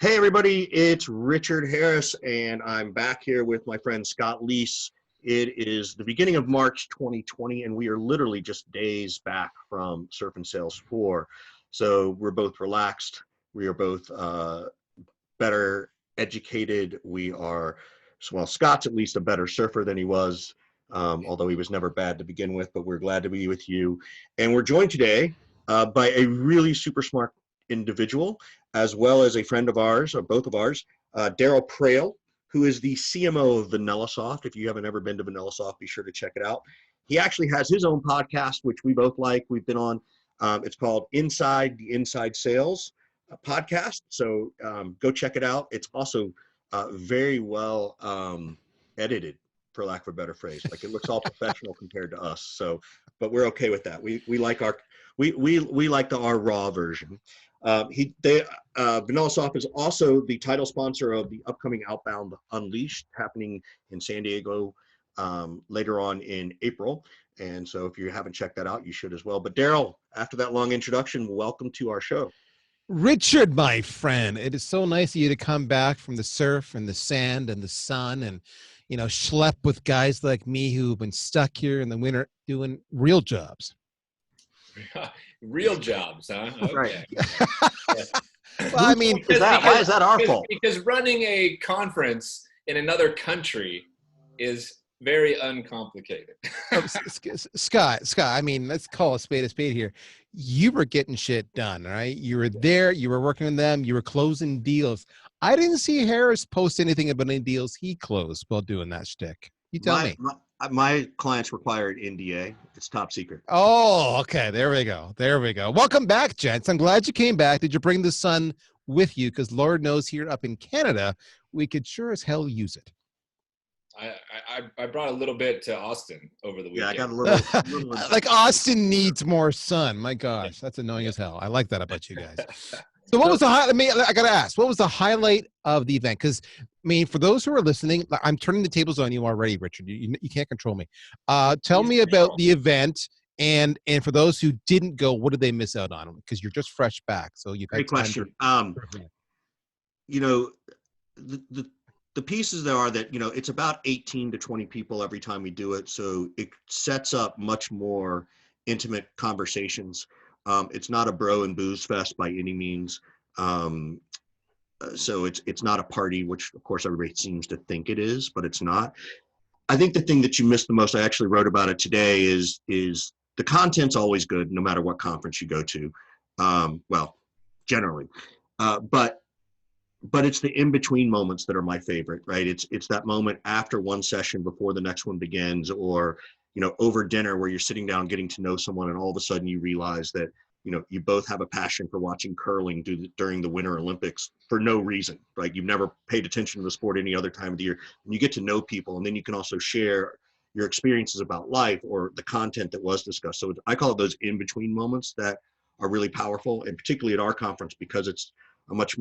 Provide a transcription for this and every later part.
Hey everybody, it's Richard Harris, and I'm back here with my friend Scott Leese. It is the beginning of March 2020, and we are literally just days back from Surf and Sales 4. So we're both relaxed. We are both better educated. Well, Scott's at least a better surfer than he was, although he was never bad to begin with, but we're glad to be with you. And we're joined today by a really super smart individual, as well as a friend of ours, or both of ours, Darryl Praill, who is the CMO of VanillaSoft. If you haven't ever been to VanillaSoft, be sure to check it out. He actually has his own podcast, which we both like. We've been on. It's called Inside the Inside Sales podcast. So go check it out. It's also very well edited, for lack of a better phrase. Like, it looks all professional compared to us. So, but we're okay with that. We like our our raw version. VanillaSoft is also the title sponsor of the upcoming Outbound Unleashed, happening in San Diego later on in April. And so if you haven't checked that out, you should as well. But Darryl, after that long introduction, welcome to our show. Richard, my friend, it is so nice of you to come back from the surf and the sand and the sun and, schlep with guys like me who've been stuck here in the winter doing real jobs. Real jobs, huh? Okay. Right. Well, I mean, why is that our fault? Because running a conference in another country is very uncomplicated. Scott, I mean, let's call a spade here. You were getting shit done, right? You were there, you were working with them, you were closing deals. I didn't see Harris post anything about any deals he closed while doing that shtick. You tell me. My clients require an NDA. It's top secret. Oh, okay. There we go. Welcome back, gents. I'm glad you came back. Did you bring the sun with you? Because Lord knows here up in Canada, we could sure as hell use it. I brought a little bit to Austin over the weekend. Yeah, I got a little like Austin needs more sun. My gosh, that's annoying as hell. I like that about you guys. So what was the highlight? I got to ask, what was the highlight of the event? Because, for those who are listening, I'm turning the tables on you already, Richard. You can't control me. Tell me about the event, and for those who didn't go, what did they miss out on? Because you're just fresh back, so you've had great question. The pieces there are that, it's about 18 to 20 people every time we do it. So it sets up much more intimate conversations. It's not a bro and booze fest by any means. So it's not a party, which of course everybody seems to think it is, but it's not. I think the thing that you missed the most, I actually wrote about it today, is the content's always good, no matter what conference you go to. Well, generally, but it's the in-between moments that are my favorite, right? It's that moment after one session before the next one begins, or, over dinner where you're sitting down getting to know someone, and all of a sudden you realize that, you both have a passion for watching curling during the Winter Olympics for no reason, right? You've never paid attention to the sport any other time of the year, and you get to know people, and then you can also share your experiences about life or the content that was discussed. So I call it those in-between moments that are really powerful, and particularly at our conference, because it's a much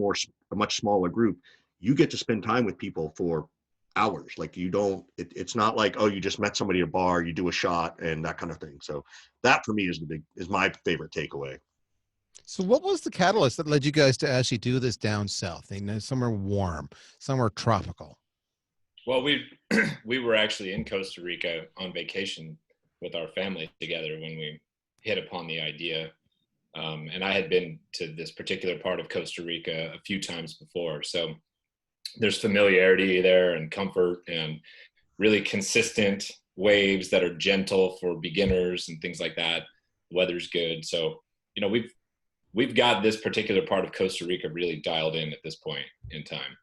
smaller group, you get to spend time with people for hours. Like, it's not like, oh, you just met somebody at a bar, you do a shot and that kind of thing. So that for me is my favorite takeaway. So what was the catalyst that led you guys to actually do this down south, somewhere warm, somewhere tropical? Well, we were actually in Costa Rica on vacation with our family together when we hit upon the idea. And I had been to this particular part of Costa Rica a few times before. So there's familiarity there and comfort and really consistent waves that are gentle for beginners and things like that. The weather's good. So, we've got this particular part of Costa Rica really dialed in at this point in time.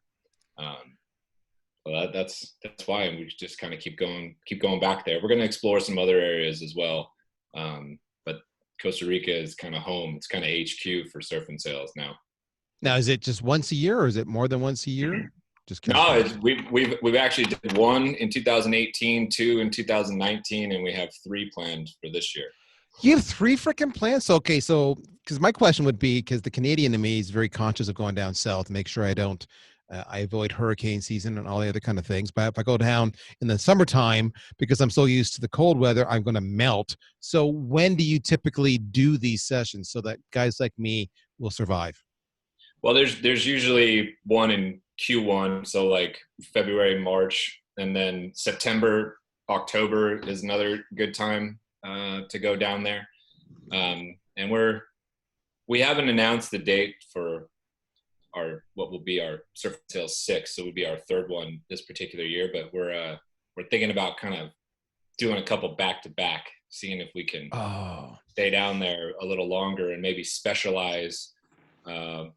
Well, that's why we just kind of keep going back there. We're going to explore some other areas as well. But Costa Rica is kind of home. It's kind of HQ for Surf and Sales now. Now, is it just once a year, or is it more than once a year? Just no, we've actually did one in 2018, 2 in 2019, and we have 3 planned for this year. You have 3 freaking plans? Okay, so because my question would be, because the Canadian in me is very conscious of going down south to make sure I avoid hurricane season and all the other kind of things. But if I go down in the summertime, because I'm so used to the cold weather, I'm going to melt. So when do you typically do these sessions so that guys like me will survive? Well, there's usually one in Q1, so like February, March, and then September, October is another good time to go down there. And we haven't announced the date for what will be our Surf and Sales 6, so it would be our third one this particular year. But we're thinking about kind of doing a couple back to back, seeing if we can stay down there a little longer and maybe specialize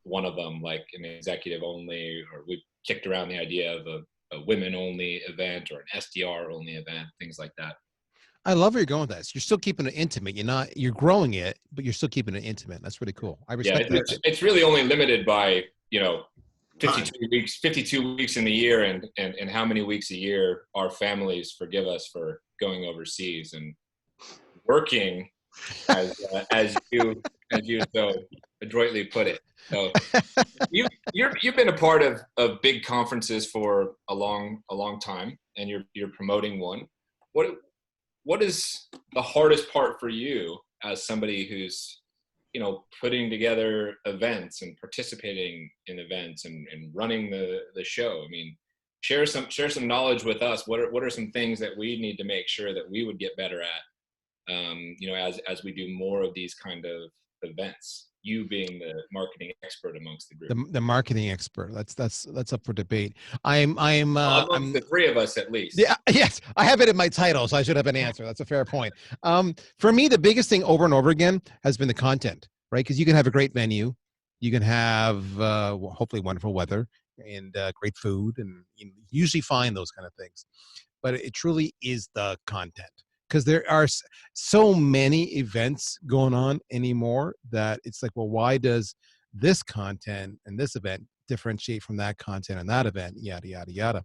one of them like an executive only, or we've kicked around the idea of a women only event or an SDR only event, things like that. I love where you're going with this. You're still keeping it intimate. You're growing it, but you're still keeping it intimate. That's really cool. I respect that. It's really only limited by, 52 weeks in the year and how many weeks a year our families forgive us for going overseas and working as you so adroitly put it. So you've been a part of big conferences for a long time, and you're promoting one. What is the hardest part for you as somebody who's putting together events and participating in events and running the show? I mean, share some knowledge with us. What are some things that we need to make sure that we would get better at, as we do more of these kind of events, you being the marketing expert amongst the group? The marketing expert. That's up for debate. I'm the three of us at least. Yeah. Yes. I have it in my title, so I should have an answer. That's a fair point. For me, the biggest thing over and over again has been the content, right? Because you can have a great venue, you can have hopefully wonderful weather and great food, and you usually find those kind of things. But it truly is the content. Because there are so many events going on anymore that it's like, well, why does this content and this event differentiate from that content and that event? Yada, yada, yada.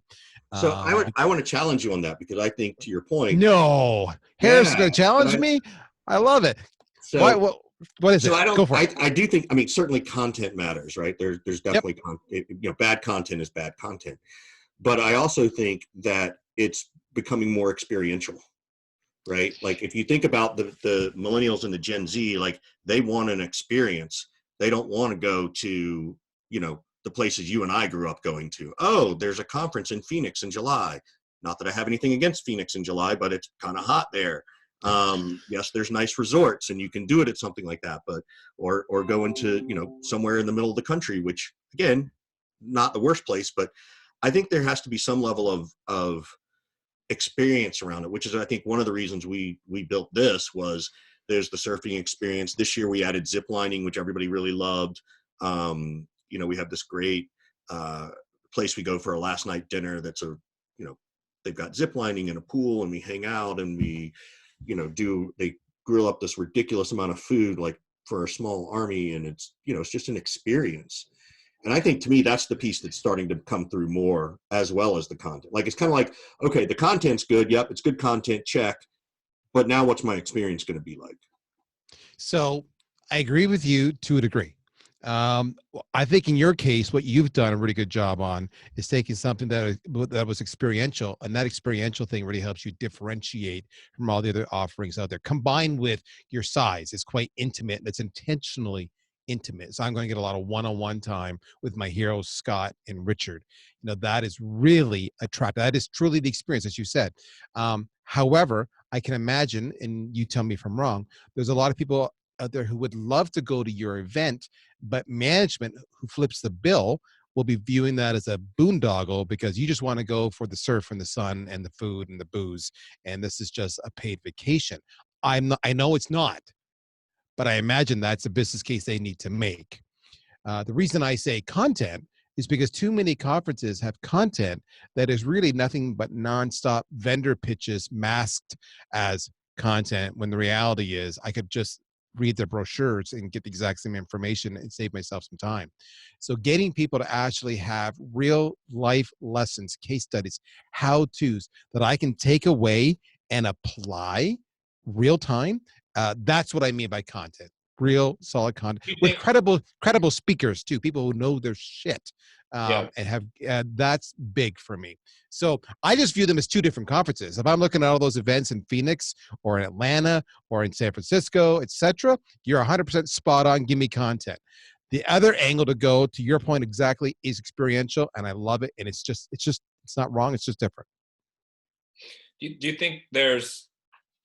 So I want to challenge you on that, because I think, to your point. No, Harris is going to challenge me. I love it. So what is it? I do think, certainly content matters, right? There's definitely bad content is bad content, but I also think that it's becoming more experiential. Right? Like if you think about the millennials and the Gen Z, like they want an experience. They don't want to go to, the places you and I grew up going to. Oh, there's a conference in Phoenix in July. Not that I have anything against Phoenix in July, but it's kind of hot there. Yes, there's nice resorts and you can do it at something like that, but, or go into, somewhere in the middle of the country, which again, not the worst place, but I think there has to be some level of experience around it, which is, I think, one of the reasons we built this. Was there's the surfing experience. This year we added zip lining, which everybody really loved. We have this great place we go for a last night dinner that's they've got zip lining and a pool, and we hang out and we they grill up this ridiculous amount of food, like for a small army, and it's it's just an experience. And I think, to me, that's the piece that's starting to come through more, as well as the content. Like, it's kind of like, okay, the content's good. Yep, it's good content. Check. But now what's my experience going to be like? So I agree with you to a degree. I think in your case, what you've done a really good job on is taking something that was experiential, and that experiential thing really helps you differentiate from all the other offerings out there. Combined with your size, it's quite intimate, and it's intentionally intimate. So I'm going to get a lot of one-on-one time with my heroes, Scott and Richard. That is really attractive. That is truly the experience, as you said. However, I can imagine, and you tell me if I'm wrong, there's a lot of people out there who would love to go to your event, but management who flips the bill will be viewing that as a boondoggle, because you just want to go for the surf and the sun and the food and the booze, and this is just a paid vacation. I know it's not, but I imagine that's a business case they need to make. The reason I say content is because too many conferences have content that is really nothing but nonstop vendor pitches masked as content, when the reality is I could just read their brochures and get the exact same information and save myself some time. So getting people to actually have real life lessons, case studies, how-tos that I can take away and apply real time. That's what I mean by content. Real solid content with credible speakers too, people who know their shit, and have that's big for me. So I just view them as two different conferences. If I'm looking at all those events in Phoenix or in Atlanta or in San Francisco, etc., you're 100% spot on. Give me content. The other angle to go, to your point exactly, is experiential, and I love it. And it's not wrong. It's just different. Do you think there's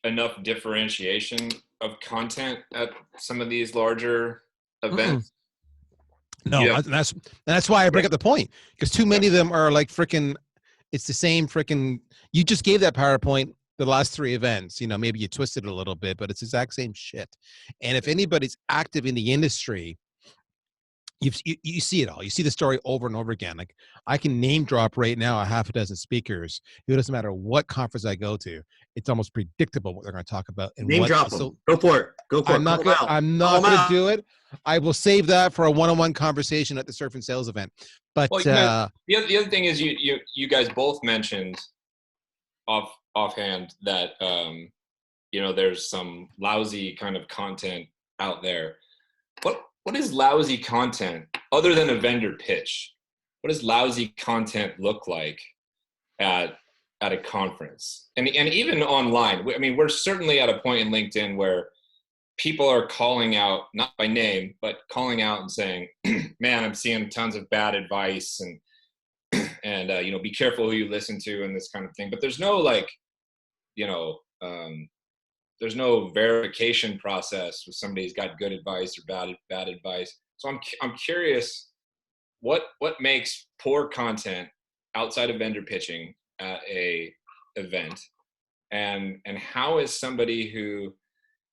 enough differentiation of content at some of these larger events? No, Yeah. that's why I bring up the point, because too many of them are like freaking. It's the same freaking. You just gave that PowerPoint the last 3 events. You know, maybe you twisted it a little bit, but it's the exact same shit. And if anybody's active in the industry, you see it all. You see the story over and over again. Like, I can name drop right now a half a dozen speakers. It doesn't matter what conference I go to. It's almost predictable what they're going to talk about. And Name drop them. Go for it. Go for it. I'm not going to do it. I will save that for a one-on-one conversation at the Surf and Sales event. But well, the other thing is you guys both mentioned offhand that there's some lousy kind of content out there. What is lousy content other than a vendor pitch? What does lousy content look like at a conference? And even online. I mean, we're certainly at a point in LinkedIn where people are calling out, not by name, but calling out and saying, man, I'm seeing tons of bad advice and be careful who you listen to and this kind of thing. But there's no there's no verification process if somebody's got good advice or bad advice. So I'm curious, what makes poor content outside of vendor pitching at a event, and how is somebody who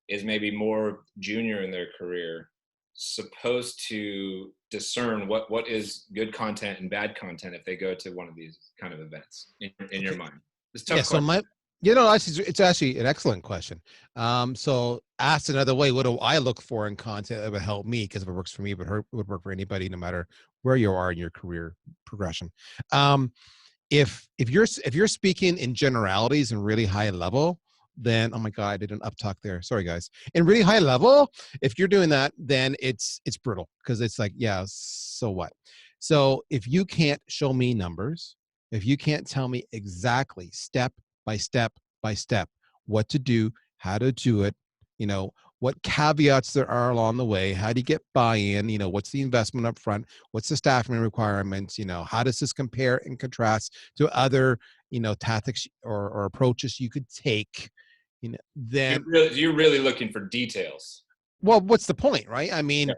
is maybe more junior in their career supposed to discern what is good content and bad content if they go to one of these kind of events in your mind? It's a tough question. So it's actually an excellent question. So asked another way, what do I look for in content that would help me? Because if it works for me, it would work for anybody, no matter where you are in your career progression. If you're speaking in generalities and really high level, then, oh my God, I did an uptalk there. Sorry, guys. In really high level, if you're doing that, then it's brutal, because it's like, yeah, so what? So if you can't show me numbers, if you can't tell me exactly step by step by step what to do, how to do it, what caveats there are along the way, how do you get buy-in, what's the investment up front, what's the staffing requirements, how does this compare and contrast to other, tactics or approaches you could take, then you're really looking for details. Well, what's the point, right? I mean,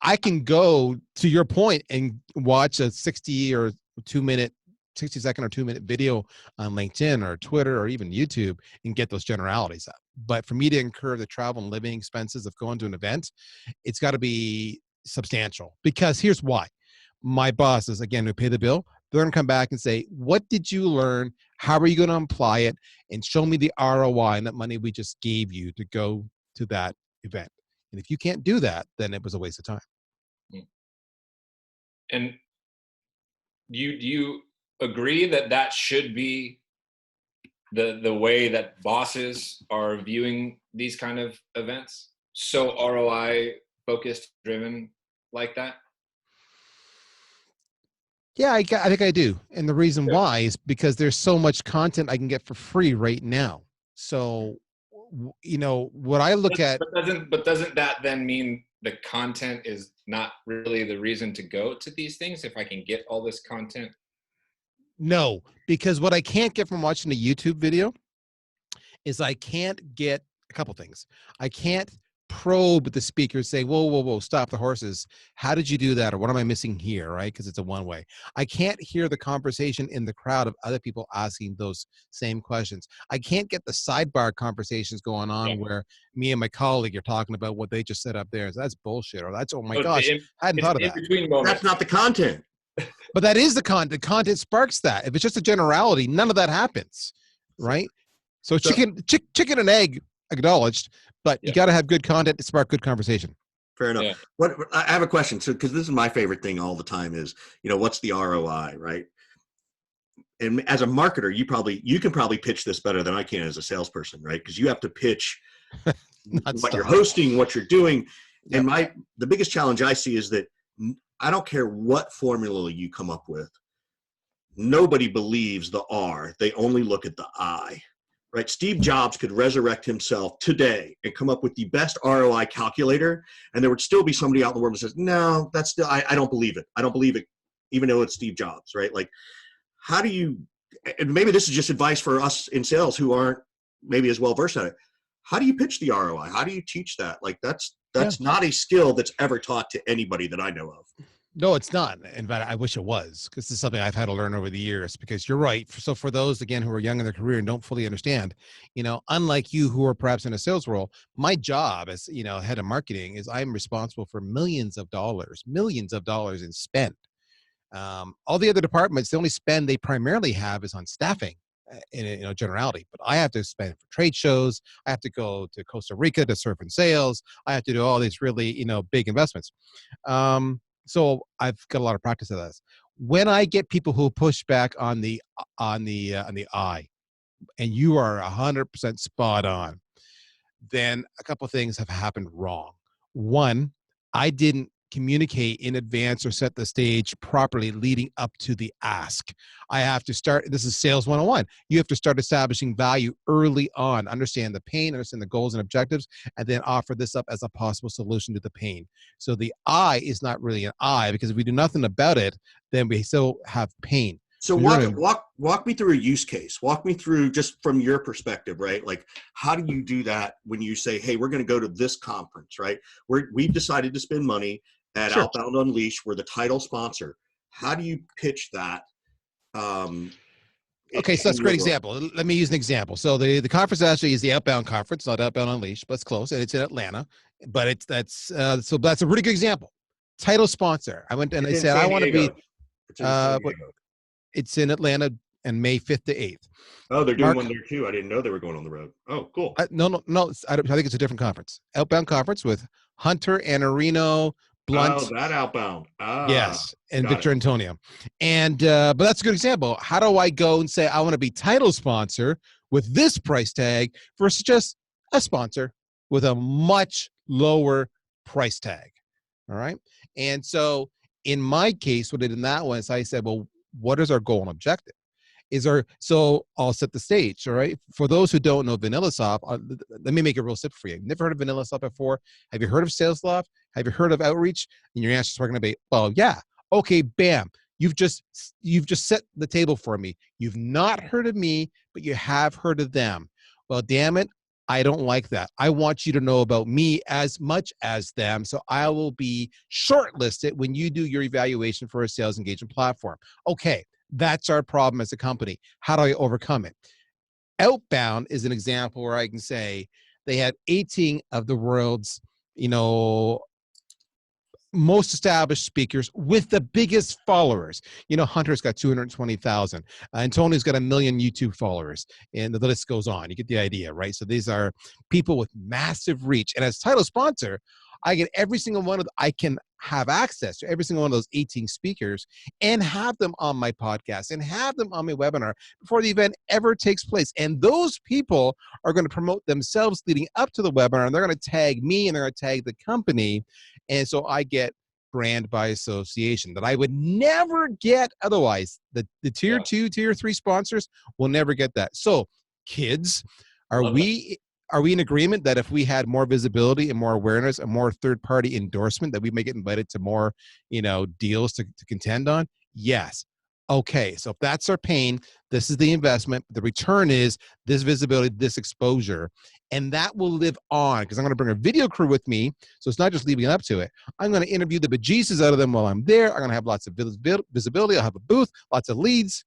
I can go to your point and watch a 60 or 60-second or 2-minute video on LinkedIn or Twitter or even YouTube and get those generalities up. But for me to incur the travel and living expenses of going to an event, it's got to be substantial. Because here's why. My bosses, again, who pay the bill, they're going to come back and say, what did you learn? How are you going to apply it? And show me the ROI and that money we just gave you to go to that event. And if you can't do that, then it was a waste of time. And do you agree that should be the way that bosses are viewing these kind of events? So ROI focused, driven like that? Yeah, I think I do. And the reason why is because there's so much content I can get for free right now. So, what I look at. But doesn't that then mean the content is not really the reason to go to these things if I can get all this content? No, because what I can't get from watching a YouTube video is I can't get a couple things. I can't probe the speaker, say, whoa, stop the horses. How did you do that? Or what am I missing here, right? Because it's a one-way. I can't hear the conversation in the crowd of other people asking those same questions. I can't get the sidebar conversations going on where me and my colleague are talking about what they just said up there. So that's bullshit. Or that's, oh my gosh, I hadn't thought of that. That's not the content. But that is the content. The content sparks that. If it's just a generality, none of that happens, right? So chicken and egg acknowledged, but you got to have good content to spark good conversation. Fair enough. Yeah. I have a question. So, because this is my favorite thing all the time is, what's the ROI, right? And as a marketer, you can probably pitch this better than I can as a salesperson, right? Because you have to pitch what you're hosting, what you're doing. Yep. And the biggest challenge I see is that I don't care what formula you come up with. Nobody believes the R. They only look at the I. right? Steve Jobs could resurrect himself today and come up with the best ROI calculator, and there would still be somebody out in the world that says, no, that's still, I don't believe it. I don't believe it, even though it's Steve Jobs, right? Like, how do you, and maybe this is just advice for us in sales who aren't maybe as well versed at it. How do you pitch the ROI? How do you teach that? Like, that's not a skill that's ever taught to anybody that I know of. No, it's not. In fact, I wish it was, because this is something I've had to learn over the years, because you're right. So for those, again, who are young in their career and don't fully understand, unlike you who are perhaps in a sales role, my job as, head of marketing is I'm responsible for millions of dollars in spend. All the other departments, the only spend they primarily have is on staffing in generality, but I have to spend for trade shows. I have to go to Costa Rica to surf in sales. I have to do all these really, big investments. So I've got a lot of practice of this. When I get people who push back on the I, and you are 100% spot on, then a couple of things have happened wrong. One, I didn't communicate in advance or set the stage properly leading up to the ask. I have to start, this is sales 101. You have to start establishing value early on, understand the pain, understand the goals and objectives, and then offer this up as a possible solution to the pain. So the I is not really an I, because if we do nothing about it, then we still have pain. So walk me through a use case. Walk me through, just from your perspective, right? Like, how do you do that when you say, hey, we're going to go to this conference, right? We've decided to spend money at Sure. Outbound Unleashed. We're the title sponsor. How do you pitch that? Okay, so that's a great example. Let me use an example. So the conference actually is the Outbound conference, not Outbound Unleashed, but it's close, and it's in Atlanta. But that's a really good example. Title sponsor. I went and I said, I want to be. It's in Atlanta, and May 5th to 8th. Oh, they're doing one there too. I didn't know they were going on the road. Oh, cool. No. I think it's a different conference. Outbound conference with Hunter, Anarino, Blunt. Oh, that Outbound. Yes, and Victor Antonio. And but that's a good example. How do I go and say I want to be title sponsor with this price tag versus just a sponsor with a much lower price tag? All right. And so in my case, what I did in that one is I said, well, what is our goal and objective? So I'll set the stage. All right. For those who don't know VanillaSoft, let me make it real simple for you. Never heard of VanillaSoft before? Have you heard of SalesLoft? Have you heard of Outreach? And your answer is going to be, well, yeah. Okay, bam. You've just set the table for me. You've not heard of me, but you have heard of them. Well, damn it. I don't like that. I want you to know about me as much as them. So I will be shortlisted when you do your evaluation for a sales engagement platform. Okay, that's our problem as a company. How do I overcome it? Outbound is an example where I can say they had 18 of the world's, most established speakers with the biggest followers. Hunter's got 220,000. And Tony's got 1 million YouTube followers. And the list goes on. You get the idea, right? So these are people with massive reach. And as title sponsor, I get every single one of I can have access to every single one of those 18 speakers and have them on my podcast and have them on my webinar before the event ever takes place. And those people are going to promote themselves leading up to the webinar, and they're going to tag me and they're going to tag the company. And so I get brand by association that I would never get otherwise. The tier 2, tier 3 sponsors will never get that. So kids, are we in agreement that if we had more visibility and more awareness and more third-party endorsement, that we may get invited to more, deals to contend on? Yes. Okay. So if that's our pain, this is the investment. The return is this visibility, this exposure, and that will live on, because I'm going to bring a video crew with me. So it's not just leaving up to it. I'm going to interview the bejesus out of them while I'm there. I'm going to have lots of visibility. I'll have a booth, lots of leads.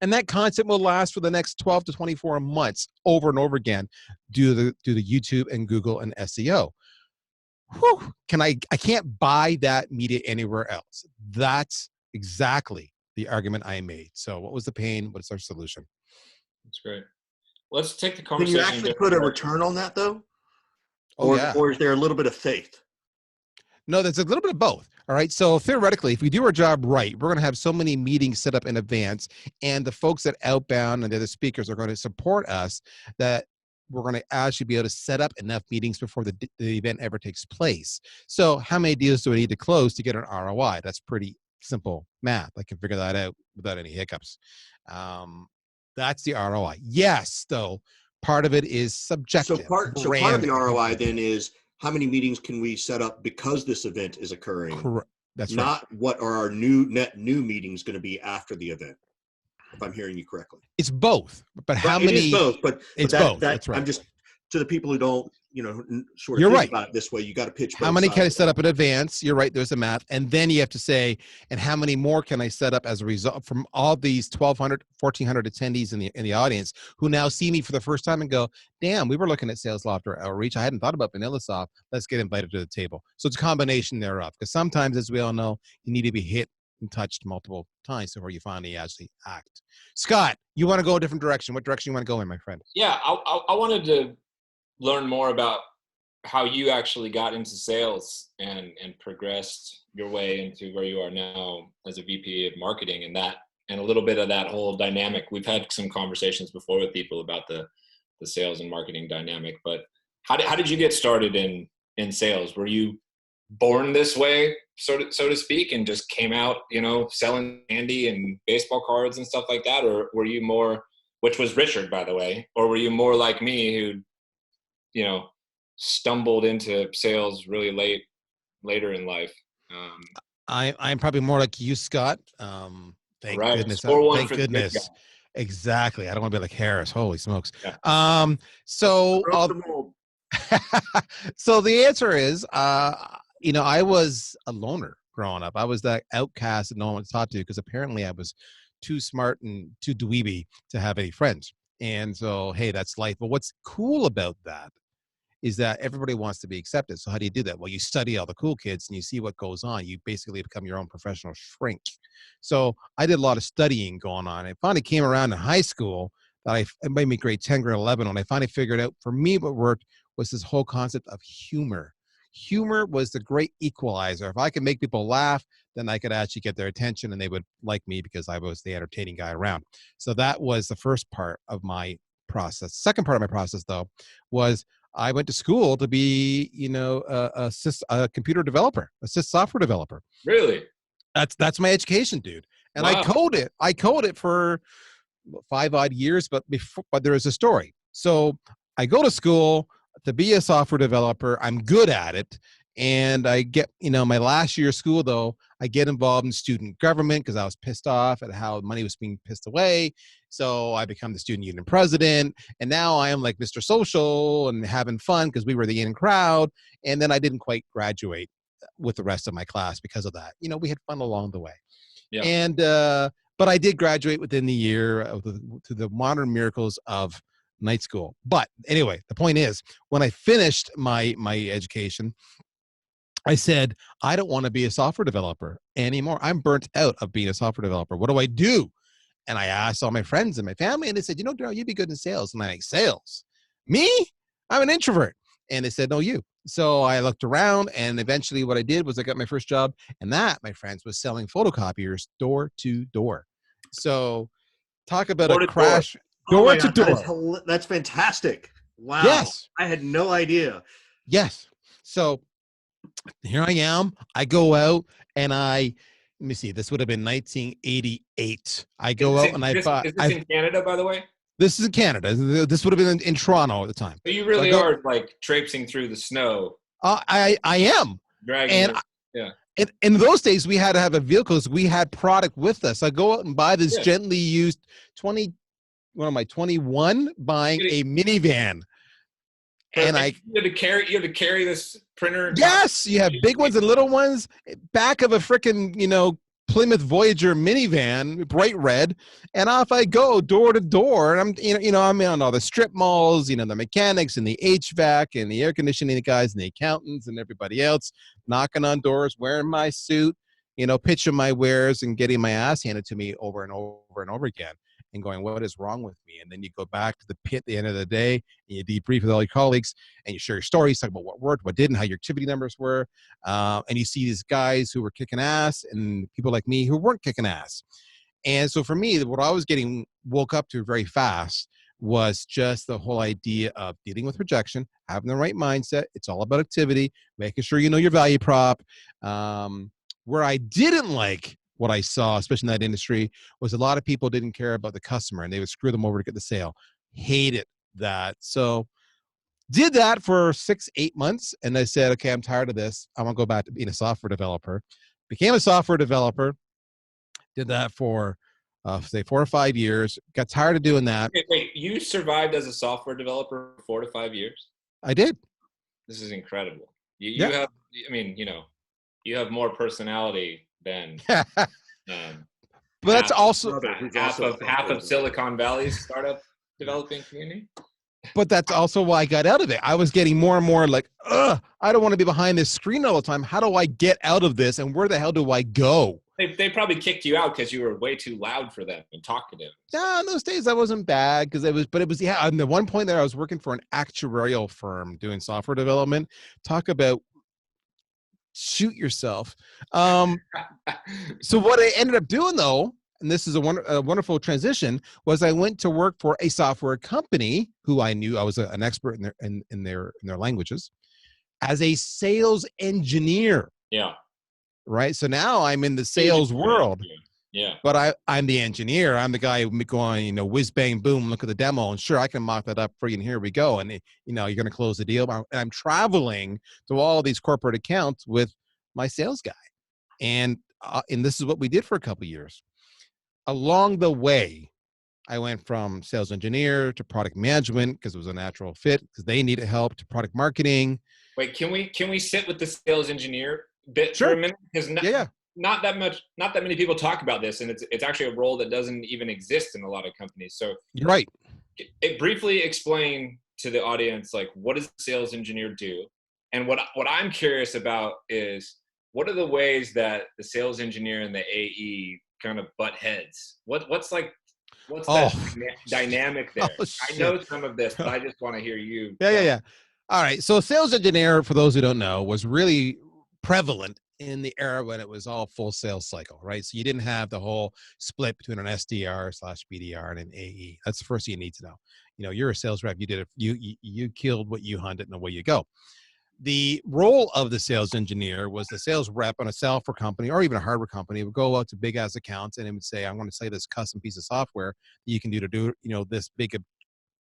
And that content will last for the next 12 to 24 months over and over again due to the YouTube and Google and SEO. Whew. I can't buy that media anywhere else. That's exactly the argument I made. So what was the pain? What's our solution? That's great. Let's take the conversation. Can you actually put a return on that though? Or is there a little bit of faith? No, there's a little bit of both. All right. So theoretically, if we do our job right, we're going to have so many meetings set up in advance, and the folks at Outbound and the other speakers are going to support us that we're going to actually be able to set up enough meetings before the event ever takes place. So how many deals do I need to close to get an ROI? That's pretty simple math. I can figure that out without any hiccups. That's the ROI. Yes, though, part of it is subjective. So part of the ROI then is how many meetings can we set up because this event is occurring? Correct. That's right. Not what are our new meetings going to be after the event, if I'm hearing you correctly. It's both, but how Right, many? it is both, but It's that, both. that That's right. I'm just, to the people who don't, sort of You're think right. about it this way, you got to pitch How both many sides can I of set it. up in advance? You're right. There's a math. And then you have to say, and how many more can I set up as a result from all these 1,200, 1,400 attendees in the audience who now see me for the first time and go, damn, we were looking at sales loft or outreach. I hadn't thought about Vanilla Soft. Let's get invited to the table. So it's a combination thereof. Because sometimes, as we all know, you need to be hit and touched multiple times before you finally actually act. Scott, you want to go a different direction. What direction you want to go in, my friend? Yeah, I wanted to learn more about how you actually got into sales and progressed your way into where you are now as a VP of marketing, and a little bit of that whole dynamic. We've had some conversations before with people about the sales and marketing dynamic, but how did you get started in sales? Were you born this way, so to speak, and just came out, selling candy and baseball cards and stuff like that? Or were you more, which was Richard, by the way, or were you more like me who, stumbled into sales really later in life? I'm probably more like you, Scott. Thank Right. goodness. Score one Thank for the good goodness. guy. Exactly. I don't want to be like Harris. Holy smokes. Yeah. So, Broke the mold. so the answer is, I was a loner growing up. I was that outcast that no one wanted to talk to because apparently I was too smart and too dweeby to have any friends. And so, hey, that's life. But what's cool about that is that everybody wants to be accepted. So how do you do that? Well, you study all the cool kids and you see what goes on. You basically become your own professional shrink. So I did a lot of studying going on. It finally came around in high school that it made me grade 10, grade 11, when I finally figured out, for me, what worked was this whole concept of humor. Humor was the great equalizer. If I could make people laugh, then I could actually get their attention and they would like me because I was the entertaining guy around. So that was the first part of my process. Second part of my process, though, was I went to school to be, a computer developer, software developer. Really? That's my education, dude. And Wow. I coded for 5 odd years, but there is a story. So I go to school to be a software developer. I'm good at it. And I get, my last year of school, though, I get involved in student government because I was pissed off at how money was being pissed away. So I become the student union president. And now I am like Mr. Social and having fun because we were the in crowd. And then I didn't quite graduate with the rest of my class because of that. We had fun along the way. Yeah. And, but I did graduate within the year to the modern miracles of night school. But anyway, the point is, when I finished my education, I said, I don't want to be a software developer anymore. I'm burnt out of being a software developer. What do I do? And I asked all my friends and my family, and they said, Darryl, you'd be good in sales. And I'm like, sales? Me? I'm an introvert. And they said, no, you. So I looked around, and eventually what I did was I got my first job, and that, my friends, was selling photocopiers door to door. So talk about a crash. Door to door. That's fantastic. Wow. Yes. I had no idea. Yes. So here I am. I go out and let me see, this would have been 1988. I go out and I buy. Is this in Canada, by the way? This is in Canada. This would have been in Toronto at the time. So you really are like traipsing through the snow. I am. Dragging. And in those days, we had to have a vehicle because we had product with us. I go out and buy this gently used 21, buying a minivan. And you had to carry this printer. Yes, you have big ones and little ones. Back of a freaking, Plymouth Voyager minivan, bright red, and off I go door to door. And I'm in all the strip malls, the mechanics and the HVAC and the air conditioning guys and the accountants and everybody else, knocking on doors, wearing my suit, pitching my wares and getting my ass handed to me over and over and over again. And going, what is wrong with me? And then you go back to the pit at the end of the day and you debrief with all your colleagues and you share your stories, talk about what worked, what didn't, how your activity numbers were. And you see these guys who were kicking ass and people like me who weren't kicking ass. And so for me, what I was getting woke up to very fast was just the whole idea of dealing with rejection, having the right mindset. It's all about activity, making sure you know your value prop. Where I didn't like what I saw, especially in that industry, was a lot of people didn't care about the customer and they would screw them over to get the sale. Hated that. So did that for 6-8 months. And I said, okay, I'm tired of this. I want to go back to being a software developer. Became a software developer. Did that for say 4 or 5 years. Got tired of doing that. Wait, you survived as a software developer for 4 to 5 years? I did. This is incredible. You Yeah. have, I mean, you have more personality than But that's also half of Silicon Valley's startup developing community. But that's also why I got out of it. I was getting more and more like, ugh, I don't want to be behind this screen all the time. How do I get out of this? And where the hell do I go? They probably kicked you out because you were way too loud for them and talkative. Yeah, in those days I wasn't bad because it was, yeah. On the one point there, I was working for an actuarial firm doing software development. Talk about shoot yourself. So what I ended up doing though, and this is a wonderful transition, was I went to work for a software company who I knew I was an expert in their languages as a sales engineer. Yeah. Right. So now I'm in the sales world. Yeah. But I'm the engineer. I'm the guy who going, whiz bang boom, look at the demo, and sure, I can mock that up for you, and here we go. And you're going to close the deal. And I'm traveling to all these corporate accounts with my sales guy, and this is what we did for a couple of years. Along the way, I went from sales engineer to product management because it was a natural fit because they needed help, to product marketing. Wait, can we sit with the sales engineer bit Sure. for a minute? Because Yeah. not that many people talk about this, and it's actually a role that doesn't even exist in a lot of companies. So You're right. Briefly explain to the audience, like, what does the sales engineer do? And what I'm curious about is, what are the ways that the sales engineer and the AE kind of butt heads? What's that dynamic there? I know some of this, but I just want to hear you. Yeah. All right. So sales engineer, for those who don't know, was really prevalent in the era when it was all full sales cycle, right? So you didn't have the whole split between an SDR/BDR and an AE. That's the first thing you need to know. You're a sales rep. You did it. You killed what you hunted, and away you go. The role of the sales engineer was the sales rep on a software company or even a hardware company would go out to big ass accounts and it would say, I want to sell this custom piece of software that you can do to do, this big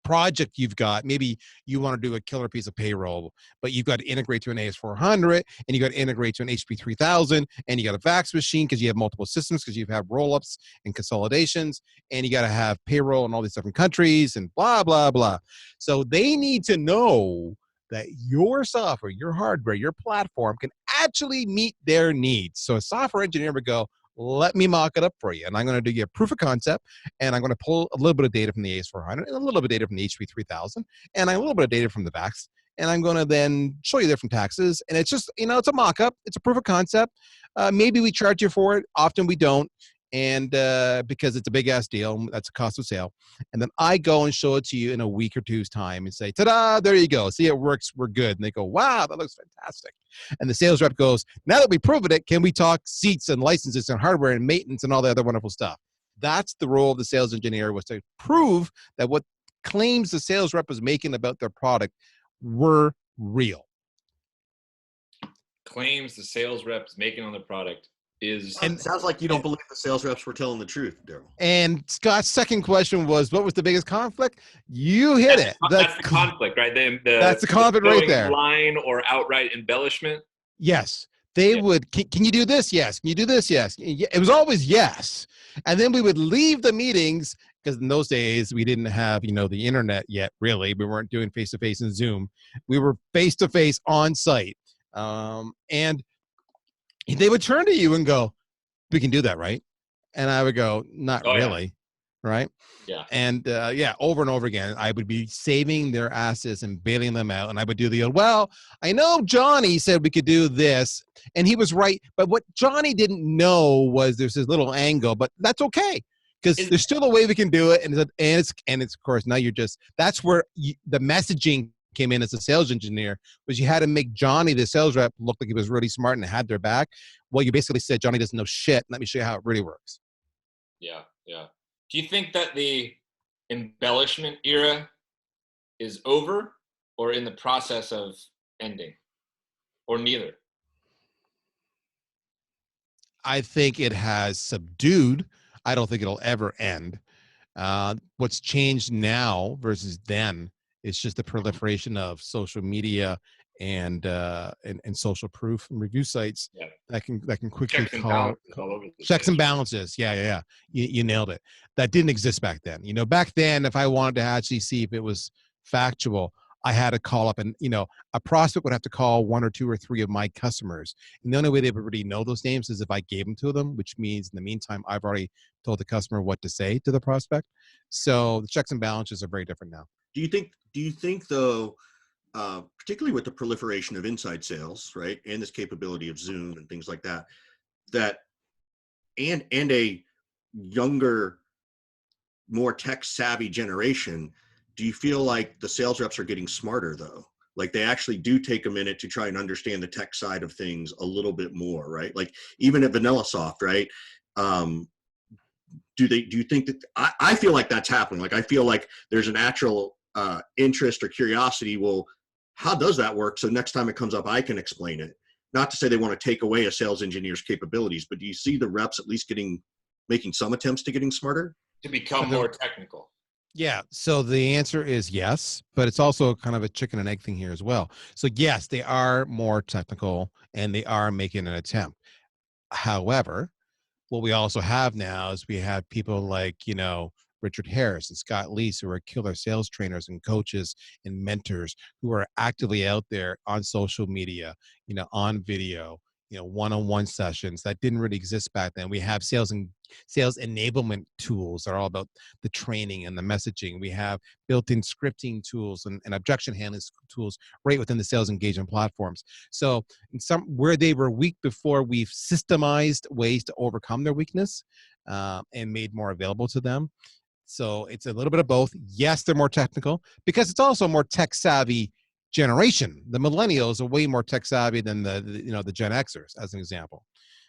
project you've got. Maybe you want to do a killer piece of payroll, but you've got to integrate to an AS400 and you got to integrate to an HP 3000 and you got a fax machine because you have multiple systems because you have roll-ups and consolidations and you got to have payroll in all these different countries and blah, blah, blah. So they need to know that your software, your hardware, your platform can actually meet their needs. So a software engineer would go, let me mock it up for you. And I'm going to do you a proof of concept. And I'm going to pull a little bit of data from the AS400 and a little bit of data from the HP 3000 and a little bit of data from the VAX. And I'm going to then show you different taxes. And it's just, it's a mock-up. It's a proof of concept. Maybe we charge you for it. Often we don't. And because it's a big ass deal, that's a cost of sale. And then I go and show it to you in a week or two's time and say, ta-da, there you go. See, it works. We're good. And they go, wow, that looks fantastic. And the sales rep goes, now that we've proven it, can we talk seats and licenses and hardware and maintenance and all the other wonderful stuff? That's the role of the sales engineer, was to prove that what claims the sales rep was making about their product were real. Claims the sales rep is making on the product is. And it sounds like you don't believe the sales reps were telling the truth, Darryl. And Scott's second question was, what was the biggest conflict? You hit it. That's the conflict, right? That's the conflict right there. Line or outright embellishment. Yes. They would, can you do this? Yes. Can you do this? Yes. It was always yes. And then we would leave the meetings because in those days we didn't have, the internet yet, really. We weren't doing face-to-face and Zoom. We were face-to-face on site. And they would turn to you and go, we can do that, right? And I would go, not really. Yeah. Right? Yeah. And over and over again, I would be saving their asses and bailing them out. And I would do well, I know Johnny said we could do this and he was right. But what Johnny didn't know was there's this little angle, but that's okay. Because there's still a way we can do it. And it's of course, now that's where the messaging came in as a sales engineer, was you had to make Johnny, the sales rep, look like he was really smart and had their back. Well, you basically said, Johnny doesn't know shit. Let me show you how it really works. Yeah. Do you think that the embellishment era is over or in the process of ending, or neither? I think it has subdued. I don't think it'll ever end. What's changed now versus then is just the proliferation of social media and social proof and review sites Yeah. that can quickly Checks and call balances all over the checks and place. balances. Yeah. You nailed it. That didn't exist back then. Back then, if I wanted to actually see if it was factual, I had to call up and, a prospect would have to call one or two or three of my customers. And the only way they would really know those names is if I gave them to them, which means in the meantime, I've already told the customer what to say to the prospect. So the checks and balances are very different now. Do you think though, particularly with the proliferation of inside sales, right, and this capability of Zoom and things like that, and a younger, more tech savvy generation, do you feel like the sales reps are getting smarter though? Like they actually do take a minute to try and understand the tech side of things a little bit more, right? Like even at VanillaSoft, right? Do you think that, I feel like that's happening. Like I feel like there's a natural interest or curiosity. Well, how does that work? So next time it comes up, I can explain it. Not to say they want to take away a sales engineer's capabilities, but do you see the reps at least making some attempts to getting smarter? To become more technical. Yeah. So the answer is yes, but it's also kind of a chicken and egg thing here as well. So yes, they are more technical and they are making an attempt. However, what we also have now is we have people like, Richard Harris and Scott Leese, who are killer sales trainers and coaches and mentors who are actively out there on social media, on video, one-on-one sessions that didn't really exist back then. We have sales enablement tools that are all about the training and the messaging. We have built-in scripting tools and objection handling tools right within the sales engagement platforms. So where they were weak before, we've systemized ways to overcome their weakness and made more available to them. So it's a little bit of both. Yes, they're more technical because it's also a more tech savvy generation. The millennials are way more tech savvy than the Gen Xers, as an example.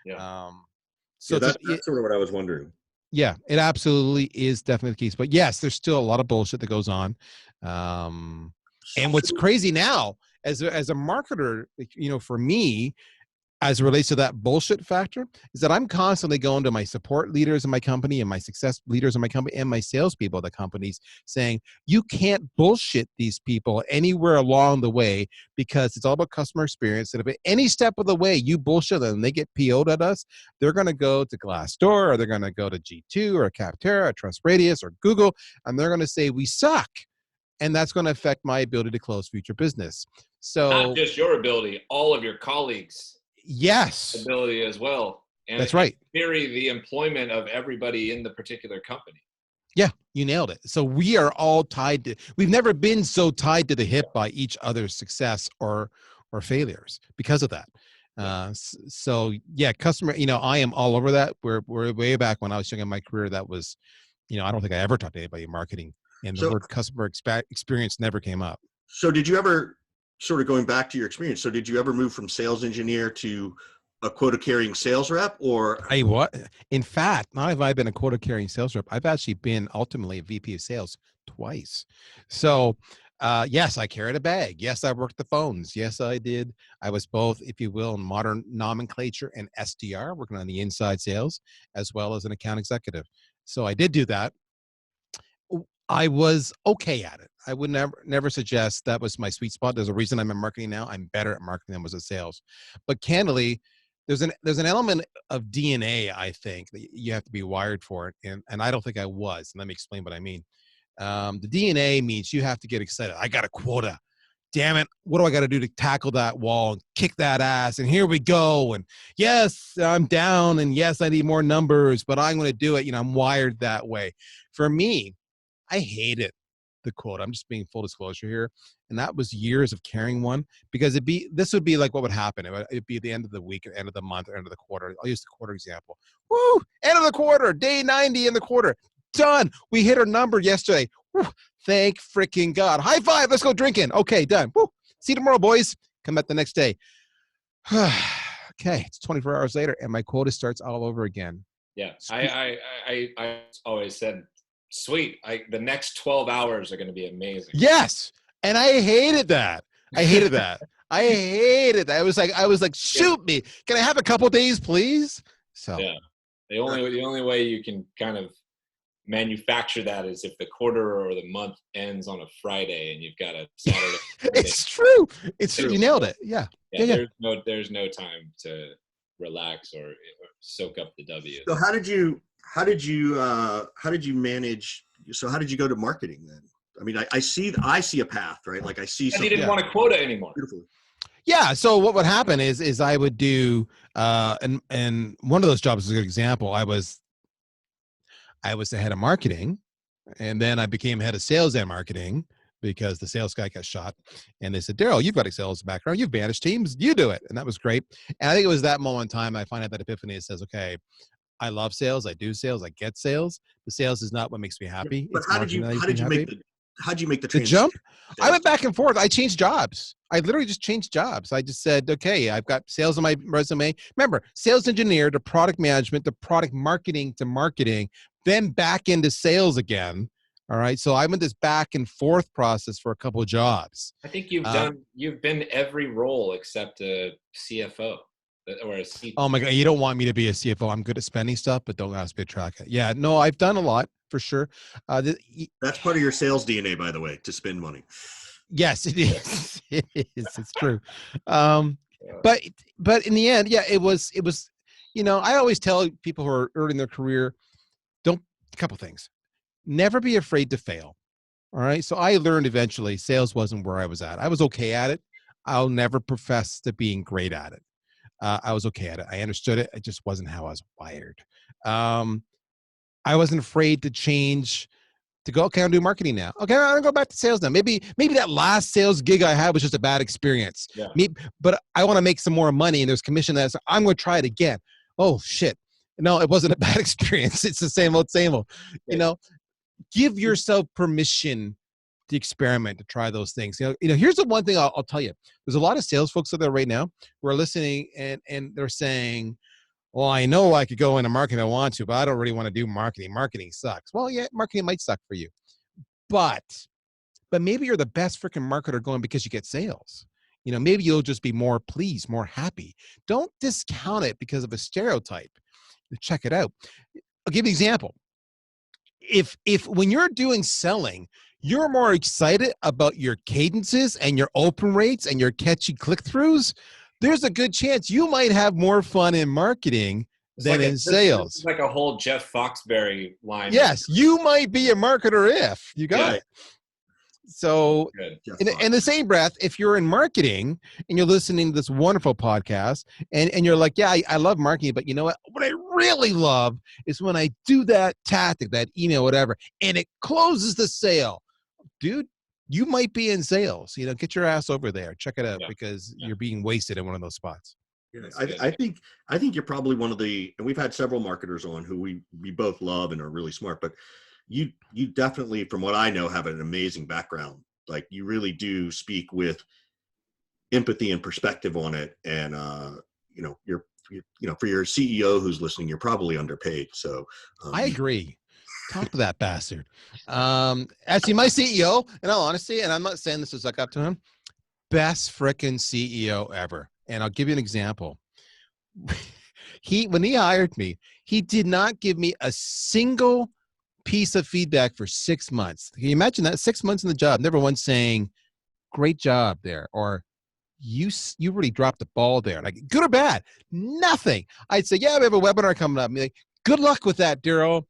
Yeah. So that's sort of what I was wondering. Yeah, it absolutely is definitely the case. But yes, there's still a lot of bullshit that goes on. And what's crazy now, as a marketer, for me, as it relates to that bullshit factor, is that I'm constantly going to my support leaders in my company and my success leaders in my company and my salespeople at the companies saying, you can't bullshit these people anywhere along the way because it's all about customer experience. And if at any step of the way you bullshit them and they get PO'd at us, they're going to go to Glassdoor or they're going to go to G2 or Capterra or Trust Radius or Google, and they're going to say, we suck. And that's going to affect my ability to close future business. So not just your ability, all of your colleagues. Yes. Ability as well. And that's right. In theory, the employment of everybody in the particular company. Yeah, you nailed it. So we are all we've never been so tied to the hip by each other's success or failures because of that. So yeah, customer, I am all over that. We're way back when I was young in my career. That was, I don't think I ever talked to anybody in marketing, and the word customer experience never came up. So did you ever, sort of going back to your experience, so did you ever move from sales engineer to a quota carrying sales rep, or? In fact, not have I been a quota carrying sales rep. I've actually been ultimately a VP of sales twice. So yes, I carried a bag. Yes, I worked the phones. Yes, I did. I was both, if you will, in modern nomenclature and SDR, working on the inside sales, as well as an account executive. So I did do that. I was okay at it. I would never suggest that was my sweet spot. There's a reason I'm in marketing now. I'm better at marketing than I was at sales. But candidly, there's an element of DNA, I think, that you have to be wired for it. And I don't think I was. And let me explain what I mean. The DNA means you have to get excited. I got a quota. Damn it. What do I got to do to tackle that wall and kick that ass? And here we go. And yes, I'm down. And yes, I need more numbers, but I'm going to do it. I'm wired that way. For me, I hated the quota. I'm just being full disclosure here. And that was years of carrying one, because this would be like what would happen. It'd be the end of the week, or end of the month, or end of the quarter. I'll use the quarter example. Woo! End of the quarter, day 90 in the quarter. Done. We hit our number yesterday. Woo! Thank freaking God. High five. Let's go drinking. Okay, done. Woo! See you tomorrow, boys. Come back the next day. Okay, it's 24 hours later, and my quota starts all over again. Yeah, I always said, sweet. The next 12 hours are going to be amazing. Yes. And I hated that. I hated that. I was like, shoot me. Can I have a couple days, please? So yeah, the only way you can kind of manufacture that is if the quarter or the month ends on a Friday and you've got a Saturday. it's true. It's True. You nailed it. Yeah. Yeah. There's no time to relax or soak up the W. So how did you manage? So how did you go to marketing then? I mean, I see a path, right? Like I see Because he something. didn't want a quota anymore. Beautiful. Yeah. So what would happen is I would do, and one of those jobs is a good example. I was the head of marketing, and then I became head of sales and marketing because the sales guy got shot. And they said, Darryl, you've got a sales background. You've managed teams. You do it. And that was great. And I think it was that moment in time I find out that epiphany that says, okay, I love sales. I do sales. I get sales. The sales is not what makes me happy. But It's how did you make the the transition? jump? I went back and forth. I changed jobs. I literally just changed jobs. I just said, okay, I've got sales on my resume. Remember, sales engineer to product management to product marketing to marketing, then back into sales again. All right. So I went this back and forth process for a couple of jobs. I think you've been every role except a CFO or a CTO. Oh my God. You don't want me to be a CFO. I'm good at spending stuff, but don't ask me to track it. Yeah, no, I've done a lot for sure. That's part of your sales DNA, by the way, to spend money. Yes, it is. It is. It's true. But in the end, yeah, it was, I always tell people who are early in their career, a couple things. Never be afraid to fail. All right. So I learned eventually sales wasn't where I was at. I was okay at it. I'll never profess to being great at it. I was okay at it. I understood it. It just wasn't how I was wired. I wasn't afraid to change, to go, okay, I'll do marketing now. Okay, I'm gonna go back to sales now. Maybe that last sales gig I had was just a bad experience. Yeah. But I want to make some more money and there's commission that I'm gonna try it again. Oh shit. No, it wasn't a bad experience. It's the same old, same old. Yeah. Give yourself permission to experiment, to try those things. Here's the one thing I'll tell you. There's a lot of sales folks out there right now who are listening and they're saying, well, I know I could go into marketing if I want to, but I don't really want to do marketing. Marketing sucks. Well, yeah, marketing might suck for you, but maybe you're the best freaking marketer going because you get sales. Maybe you'll just be more pleased, more happy. Don't discount it because of a stereotype. Check it out. I'll give you an example. If when you're doing selling, you're more excited about your cadences and your open rates and your catchy click-throughs, there's a good chance you might have more fun in marketing than in sales. It's like a whole Jeff Foxberry line. Yes, you might be a marketer if you got it. So in the same breath, if you're in marketing and you're listening to this wonderful podcast and you're like, yeah, I love marketing, but you know what I really love is when I do that tactic, that email, whatever, and it closes the sale. Dude, you might be in sales. Get your ass over there. Check it out because you're being wasted in one of those spots. Yeah, I think you're probably one of the, and we've had several marketers on who we both love and are really smart, but you definitely, from what I know, have an amazing background. Like you really do speak with empathy and perspective on it. And, you're for your CEO who's listening, you're probably underpaid. So I agree. Talk to that bastard. Actually, my CEO, in all honesty, and I'm not saying this to suck up to him, best frickin' CEO ever. And I'll give you an example. When he hired me, he did not give me a single piece of feedback for 6 months. Can you imagine that? 6 months in the job, never once saying, great job there, or you really dropped the ball there. Like, good or bad? Nothing. I'd say, yeah, we have a webinar coming up. I'd be like, good luck with that, Darryl.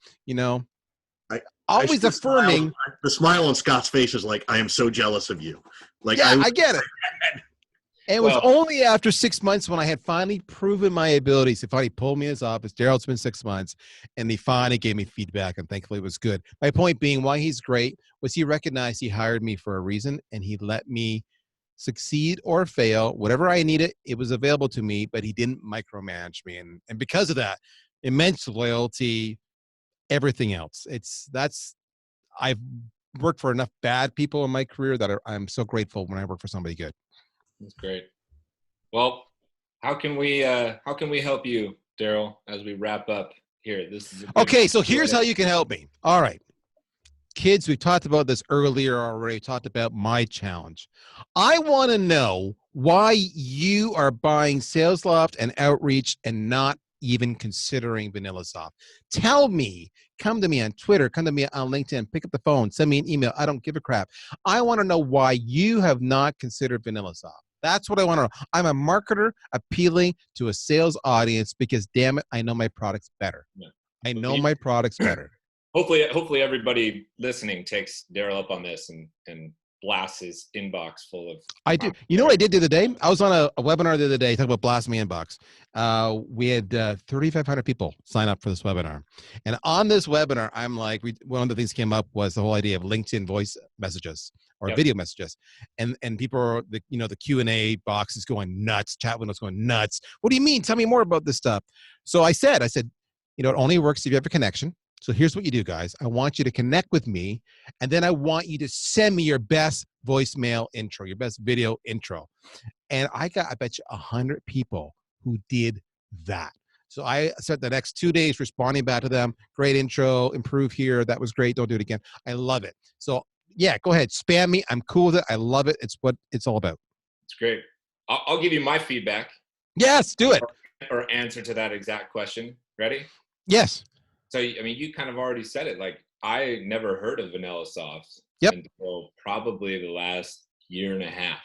Always affirming. The smile on Scott's face is like, I am so jealous of you. Like, yeah, I get it. And it was only after 6 months when I had finally proven my abilities. He finally pulled me in his office. Darryl, it's been 6 months. And he finally gave me feedback, and thankfully it was good. My point being, why he's great was he recognized he hired me for a reason, and he let me succeed or fail. Whatever I needed, it was available to me, but he didn't micromanage me. And because of that, immense loyalty, everything else. I've worked for enough bad people in my career that I'm so grateful when I work for somebody good. That's great. Well, how can we help you, Darryl, as we wrap up here? Okay, so here's how you can help me. All right. Kids, we talked about this earlier already. Talked about my challenge. I want to know why you are buying SalesLoft and Outreach and not even considering VanillaSoft. Tell me, come to me on Twitter, come to me on LinkedIn, pick up the phone, send me an email. I don't give a crap. I want to know why you have not considered VanillaSoft. That's what I want to know. I'm a marketer appealing to a sales audience because, damn it, I know my products better. Yeah. I know my products better. Hopefully everybody listening takes Darryl up on this and blasts his inbox full of. I do. You know what I did the other day? I was on a webinar the other day talking about blast me inbox. We had 3,500 people sign up for this webinar. And on this webinar, I'm like, one of the things came up was the whole idea of LinkedIn voice messages or video messages. And people are, the Q&A box is going nuts. Chat window's going nuts. What do you mean? Tell me more about this stuff. So I said, it only works if you have a connection. So here's what you do, guys. I want you to connect with me, and then I want you to send me your best voicemail intro, your best video intro. And I bet you 100 people who did that. So I spent the next 2 days responding back to them. Great intro, improve here. That was great. Don't do it again. I love it. So yeah, go ahead. Spam me. I'm cool with it. I love it. It's what it's all about. It's great. I'll give you my feedback. Yes, do it. Or answer to that exact question. Ready? Yes. So, I mean, you kind of already said it. Like, I never heard of VanillaSoft until probably the last year and a half.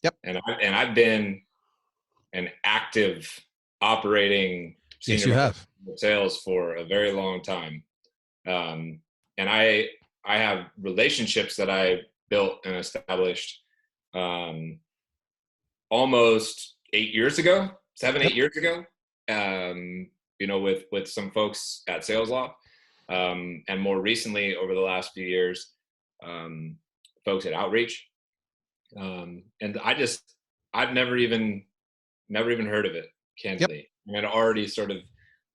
Yep. And I've been an active operating senior sales for a very long time. And I have relationships that I built and established almost 8 years ago, 8 years ago. With some folks at SalesLoft, and more recently over the last few years, folks at Outreach. And I've never even heard of it, candidly. I had already sort of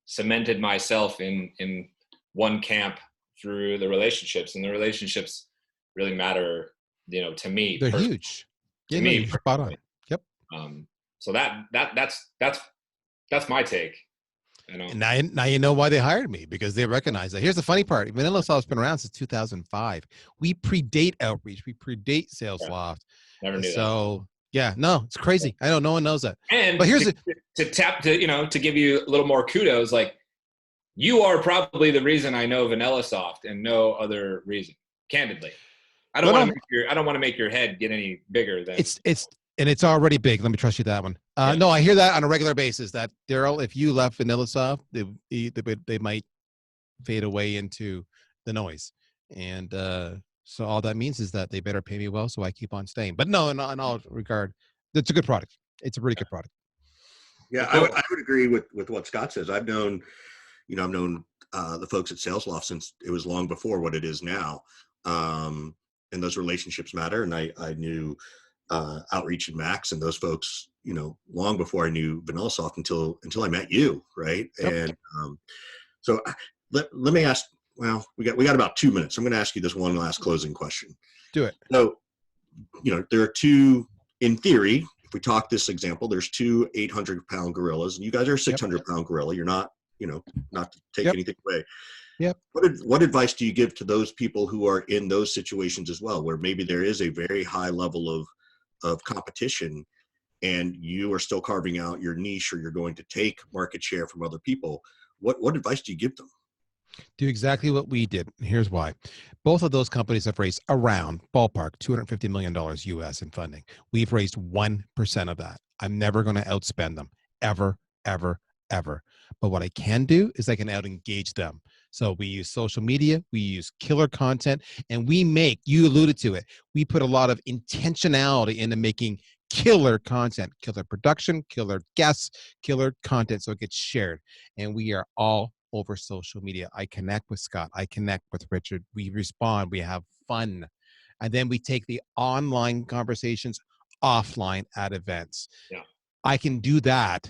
cemented myself in one camp through the relationships, and the relationships really matter, to me. They're huge. To me, you're spot on. Yep. So that's my take. And now you know why they hired me, because they recognize that. Here's the funny part. VanillaSoft's been around since 2005. We predate Outreach. We predate SalesLoft. Never knew that. Yeah, no, it's crazy. I know no one knows that. And but here's to give you a little more kudos, like, you are probably the reason I know VanillaSoft and no other reason. Candidly, I don't want to make your head get any bigger than and it's already big. Let me trust you that one. No, I hear that on a regular basis. That Darryl, if you left VanillaSoft, they might fade away into the noise, and so all that means is that they better pay me well, so I keep on staying. But no, in all regard, it's a good product. It's a really good product. Yeah, I would agree with what Scott says. I've known the folks at SalesLoft since it was long before what it is now, and those relationships matter. And I knew Outreach and Max and those folks, long before I knew VanillaSoft until I met you, right? Yep. And so let me ask. Well, we got about 2 minutes. I'm going to ask you this one last closing question. Do it. So, there are two, in theory, if we talk this example, there's two 800-pound gorillas, and you guys are a 600-pound gorilla. You're not, not to take anything away. Yep. What advice do you give to those people who are in those situations as well, where maybe there is a very high level of competition, and you are still carving out your niche, or you're going to take market share from other people? What advice do you give them? Do exactly what we did. Here's why. Both of those companies have raised around ballpark $250 million US in funding. We've raised 1% of that. I'm never going to outspend them, ever, ever, ever. But what I can do is I can out-engage them. So we use social media, we use killer content, and you alluded to it, we put a lot of intentionality into making killer content, killer production, killer guests, killer content, so it gets shared. And we are all over social media. I connect with Scott. I connect with Richard. We respond. We have fun. And then we take the online conversations offline at events. Yeah. I can do that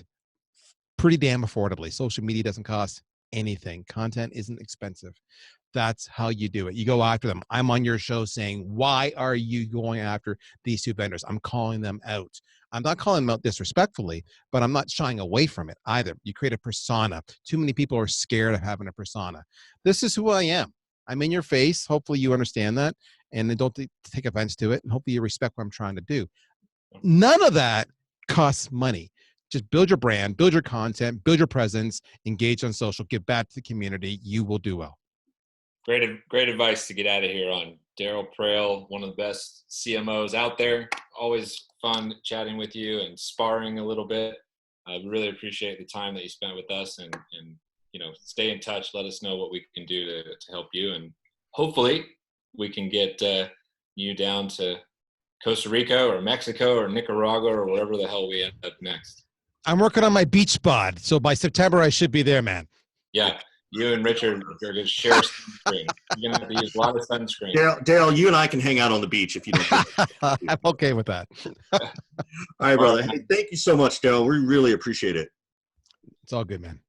pretty damn affordably. Social media doesn't cost anything. Content isn't expensive. That's how you do it. You go after them. I'm on your show saying, why are you going after these two vendors? I'm calling them out. I'm not calling them out disrespectfully, but I'm not shying away from it either. You create a persona. Too many people are scared of having a persona. This is who I am. I'm in your face. Hopefully you understand that, and then don't take offense to it, and hopefully you respect what I'm trying to do. None of that costs money. just build your brand, build your content, build your presence, engage on social, give back to the community. You will do well. Great advice to get out of here on. Darryl Praill, one of the best CMOs out there. Always fun chatting with you and sparring a little bit. I really appreciate the time that you spent with us, and stay in touch. Let us know what we can do to help you, and hopefully we can get you down to Costa Rica or Mexico or Nicaragua or wherever the hell we end up next. I'm working on my beach spot, so by September I should be there, man. Yeah, you and Richard are going to share sunscreen. You're going to have to use a lot of sunscreen. Darryl, you and I can hang out on the beach if you don't. I'm okay with that. All right, brother. Hey, thank you so much, Darryl. We really appreciate it. It's all good, man.